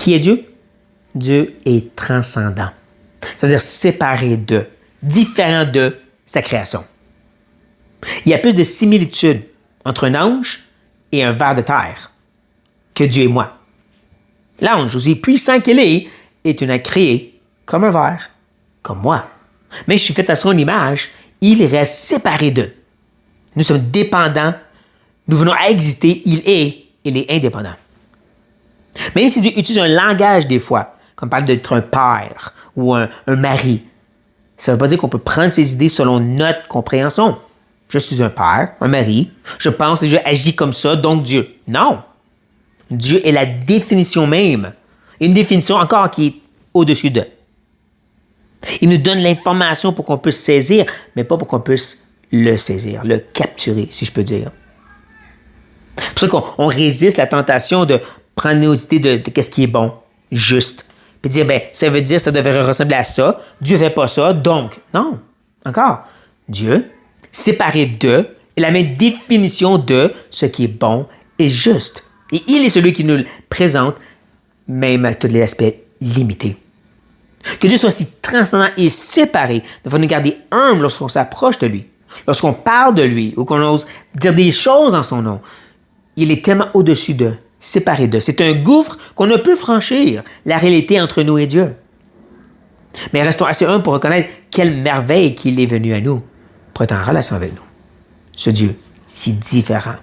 Qui est Dieu? Dieu est transcendant. Ça veut dire séparé de, différent de sa création. Il y a plus de similitudes entre un ange et un ver de terre que Dieu et moi. L'ange, aussi puissant qu'il est une créé comme un ver, comme moi. Mais je suis fait à son image, il reste séparé d'eux. Nous sommes dépendants, nous venons à exister, il est indépendant. Même si Dieu utilise un langage des fois, comme parle d'être un père ou un mari, ça ne veut pas dire qu'on peut prendre ses idées selon notre compréhension. Je suis un père, un mari, je pense et je agis comme ça, donc Dieu. Non! Dieu est la définition même. Une définition encore qui est au-dessus d'eux. Il nous donne l'information pour qu'on puisse saisir, mais pas pour qu'on puisse le saisir, le capturer, si je peux dire. C'est pour ça qu'on résiste la tentation de prendre nos idées de qu'est-ce qui est bon, juste, puis dire, ça veut dire ça devrait ressembler à ça, Dieu ne fait pas ça, donc, non. Encore, Dieu, séparé de, est la même définition de ce qui est bon et juste. Et il est celui qui nous le présente, même à tous les aspects limités. Que Dieu soit si transcendant et séparé, devons nous garder humbles lorsqu'on s'approche de lui, lorsqu'on parle de lui ou qu'on ose dire des choses en son nom. Il est tellement au-dessus d'eux, séparé d'eux. C'est un gouffre qu'on ne peut franchir, la réalité entre nous et Dieu. Mais restons assez humbles pour reconnaître quelle merveille qu'il est venu à nous, pour être en relation avec nous. Ce Dieu si différent.